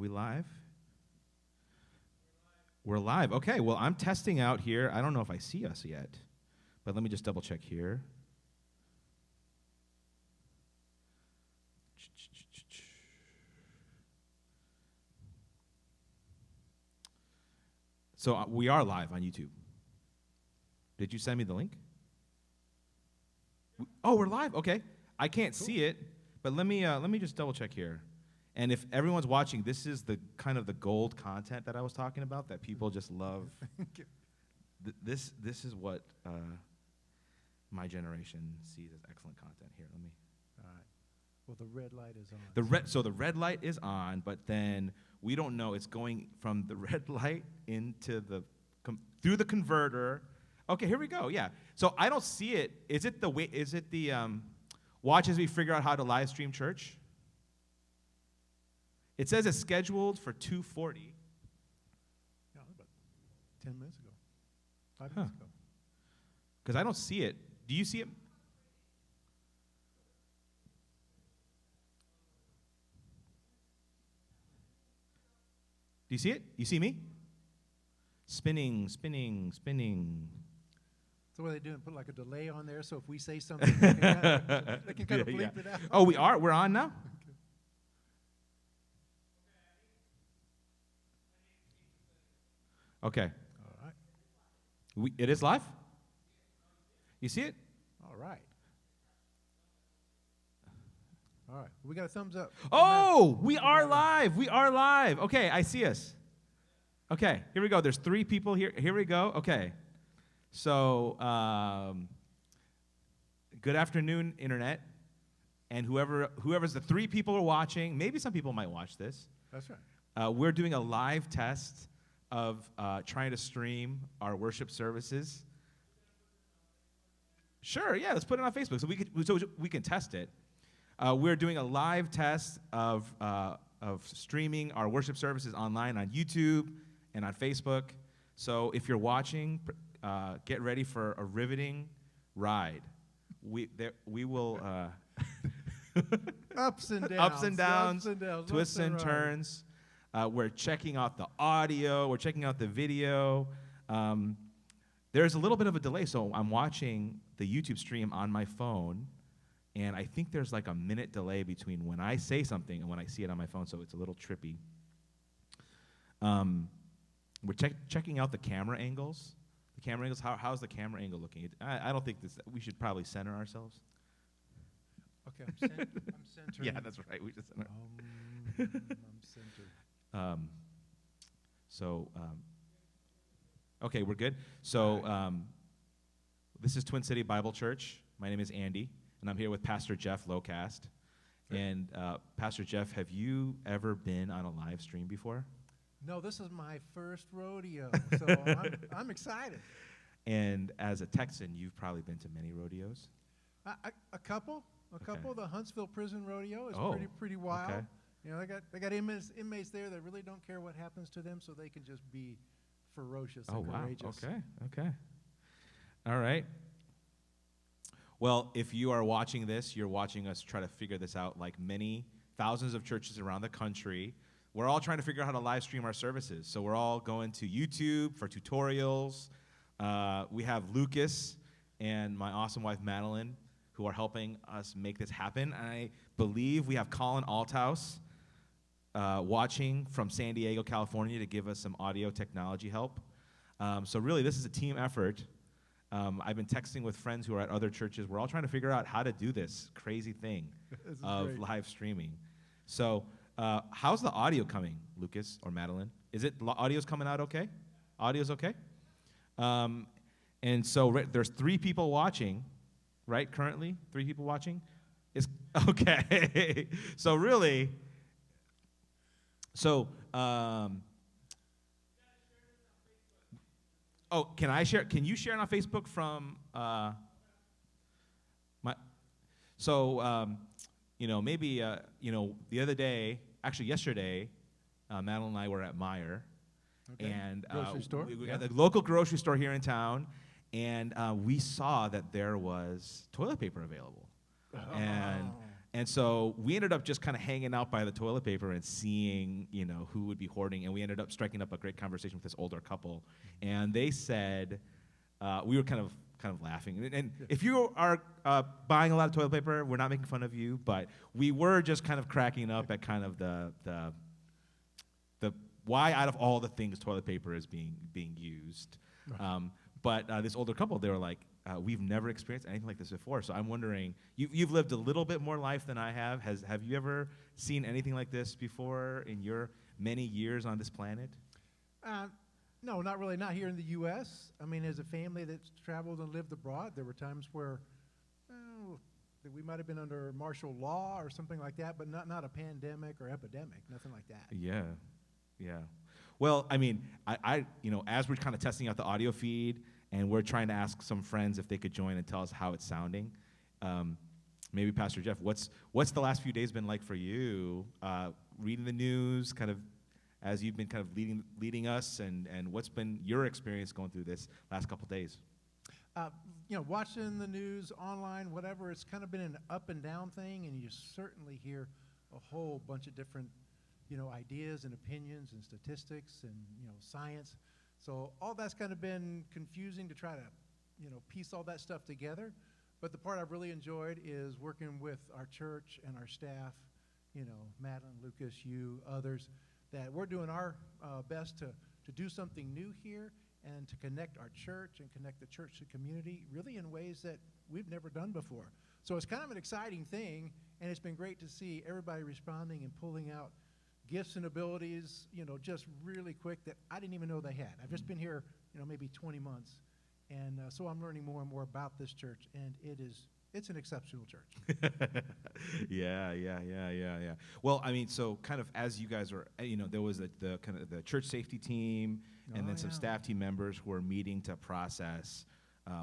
we live? We're live. Okay, well, I'm testing out here. I don't know if I see us yet, but let me just double check here. So we are live on YouTube. Did you send me the link? Oh, we're live. Okay. I can't see it, but let me just double check here. And if everyone's watching, this is the kind of the gold content that I was talking about that people just love. This is what my generation sees as excellent content. Here, let me. All right. Well, the red light is on. So the red light is on, but then we don't know. It's going from the red light into the through the converter. Okay, here we go. Yeah. So I don't see it. Is it the way? Is it the watch as we figure out how to live stream church? It says it's scheduled for 2:40. Yeah, about 10 minutes ago. 5 minutes ago. Because I don't see it. Do you see it? Do you see it? You see me? Spinning, spinning, spinning. So what are they doing? Put like a delay on there so if we say something, they can kind of bleep it out. Oh, we are? We're on now? Okay. All right. It is live? You see it? All right. All right. We got a thumbs up. Oh, we are live. We are live. Okay, I see us. Okay, here we go. There's 3 people here. Here we go. Okay. So, good afternoon, Internet. And whoever's the 3 people are watching, maybe some people might watch this. That's right. We're doing a live test of trying to stream our worship services. Sure, yeah, let's put it on Facebook so we can test it. We're doing a live test of streaming our worship services online on YouTube and on Facebook. So if you're watching, get ready for a riveting ride. We will ups and downs, ups and downs, twists and right. turns. We're checking out the audio. We're checking out the video. There's a little bit of a delay, so I'm watching the YouTube stream on my phone, and I think there's like a minute delay between when I say something and when I see it on my phone, so it's a little trippy. We're checking out the camera angles. The camera angles. How's the camera angle looking? I don't think this. We should probably center ourselves. Okay, I'm centering. Yeah, that's right. We just center. I'm centered. Okay, we're good. So this is Twin City Bible Church. My name is Andy, and I'm here with Pastor Jeff Locast. Sure. And Pastor Jeff, have you ever been on a live stream before? No, this is my first rodeo, so I'm excited. And as a Texan, you've probably been to many rodeos? A couple. Okay. The Huntsville Prison Rodeo is pretty wild. Okay. You know, they got inmates there that really don't care what happens to them, so they can just be ferocious and courageous. Okay. All right. Well, if you are watching this, you're watching us try to figure this out like many thousands of churches around the country. We're all trying to figure out how to live stream our services. So we're all going to YouTube for tutorials. We have Lucas and my awesome wife, Madeline, who are helping us make this happen. And I believe we have Colin Althouse watching from San Diego, California, to give us some audio technology help. So really, this is a team effort. I've been texting with friends who are at other churches. We're all trying to figure out how to do this crazy thing of live streaming. So how's the audio coming, Lucas or Madeline? Is it audio's coming out okay? Audio's okay? And so there's 3 people watching, right, currently? 3 people watching? Okay. So really, can I share? Can you share it on Facebook from maybe the other day, actually yesterday, Madeline and I were at Meijer. Okay. And grocery store? We got the local grocery store here in town, and we saw that there was toilet paper available. And so we ended up just kind of hanging out by the toilet paper and seeing, who would be hoarding. And we ended up striking up a great conversation with this older couple. And they said, we were kind of laughing. And if you are buying a lot of toilet paper, we're not making fun of you, but we were just kind of cracking up at kind of the why out of all the things toilet paper is being used. Right. But this older couple, they were like, we've never experienced anything like this before. So I'm wondering, you've lived a little bit more life than I have. Have you ever seen anything like this before in your many years on this planet? No, not really. Not here in the U.S. I mean, as a family that's traveled and lived abroad, there were times where that we might have been under martial law or something like that, but not a pandemic or epidemic, nothing like that. Yeah. Well, I mean, I as we're kind of testing out the audio feed, and we're trying to ask some friends if they could join and tell us how it's sounding. Maybe Pastor Jeff, what's the last few days been like for you? Reading the news, kind of as you've been kind of leading us, and what's been your experience going through this last couple days? Watching the news online, whatever, it's kind of been an up and down thing, and you certainly hear a whole bunch of different, ideas and opinions and statistics and, science. So all that's kind of been confusing to try to, piece all that stuff together. But the part I've really enjoyed is working with our church and our staff, Madeline, Lucas, you, others, that we're doing our best to do something new here and to connect our church and connect the church to community really in ways that we've never done before. So it's kind of an exciting thing, and it's been great to see everybody responding and pulling out gifts and abilities, just really quick that I didn't even know they had. I've just been here, maybe 20 months, and so I'm learning more and more about this church, and it's an exceptional church. Yeah. Well, I mean, so kind of as you guys were, there was the kind of the church safety team, and then some staff team members who are meeting to process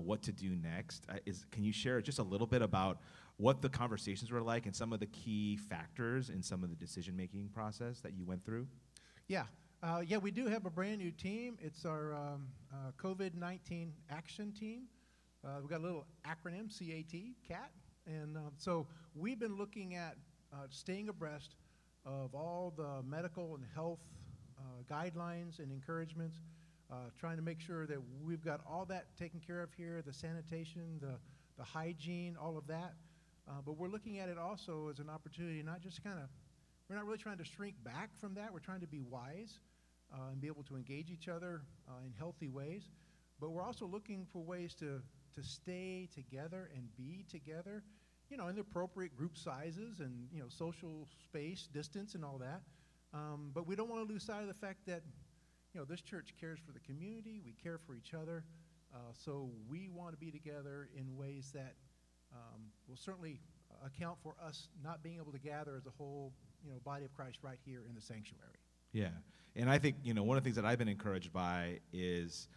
what to do next. Can you share just a little bit about what the conversations were like and some of the key factors in some of the decision-making process that you went through? Yeah, we do have a brand new team. It's our COVID-19 action team. We've got a little acronym, CAT. And so we've been looking at staying abreast of all the medical and health guidelines and encouragements, trying to make sure that we've got all that taken care of here, the sanitation, the hygiene, all of that. But we're looking at it also as an opportunity, not just we're not really trying to shrink back from that. We're trying to be wise and be able to engage each other in healthy ways. But we're also looking for ways to stay together and be together, in the appropriate group sizes and, social space, distance and all that. But we don't want to lose sight of the fact that, this church cares for the community. We care for each other. So we want to be together in ways that will certainly account for us not being able to gather as a whole, body of Christ right here in the sanctuary. Yeah, and I think, one of the things that I've been encouraged by is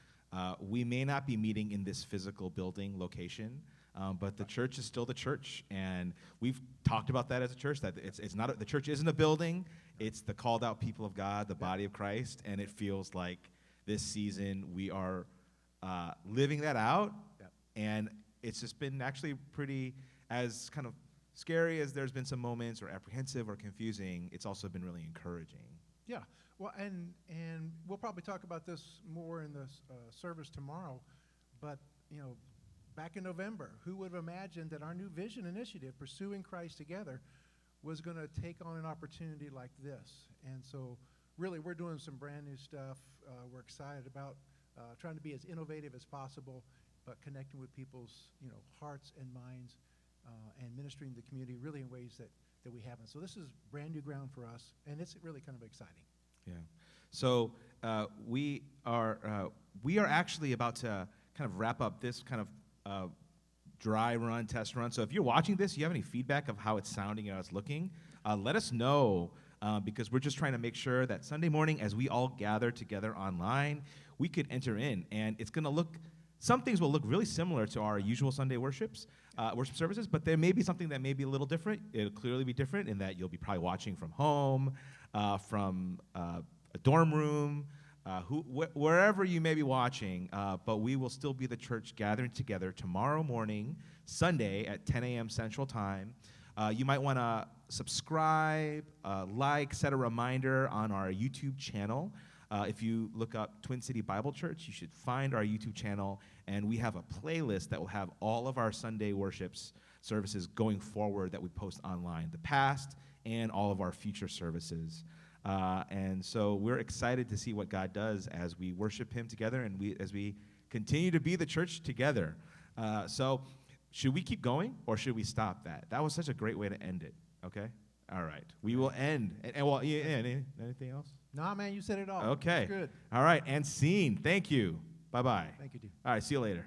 we may not be meeting in this physical building location, but the church is still the church, and we've talked about that as a church, that it's not the church isn't a building, it's the called out people of God, the body of Christ, and it feels like this season we are living that out, and it's just been actually pretty, as kind of scary as there's been some moments, or apprehensive or confusing, it's also been really encouraging. Yeah, well, and we'll probably talk about this more in the service tomorrow, but, back in November, who would have imagined that our new vision initiative, Pursuing Christ Together, was going to take on an opportunity like this? And so really we're doing some brand new stuff. We're excited about trying to be as innovative as possible, but connecting with people's hearts and minds and ministering to the community really in ways that we haven't. So this is brand new ground for us, and it's really kind of exciting. Yeah. So we are actually about to kind of wrap up this kind of dry run, test run. So if you're watching this, you have any feedback of how it's sounding and how it's looking, let us know, because we're just trying to make sure that Sunday morning, as we all gather together online, we could enter in. And it's going to look, some things will look really similar to our usual Sunday worship services, but there may be something that may be a little different. It'll clearly be different in that you'll be probably watching from home, from a dorm room, wherever you may be watching, but we will still be the church gathering together tomorrow morning, Sunday at 10 a.m. Central Time. You might want to subscribe, like, set a reminder on our YouTube channel. If you look up Twin City Bible Church, you should find our YouTube channel, and we have a playlist that will have all of our Sunday worships services going forward that we post online, the past and all of our future services. And so we're excited to see what God does as we worship him together and as we continue to be the church together. So should we keep going or should we stop that? That was such a great way to end it, okay? All right. We will end. Anything else? Nah, man, you said it all. Okay. That's good. All right. And scene. Thank you. Bye-bye. Thank you, dude. All right. See you later.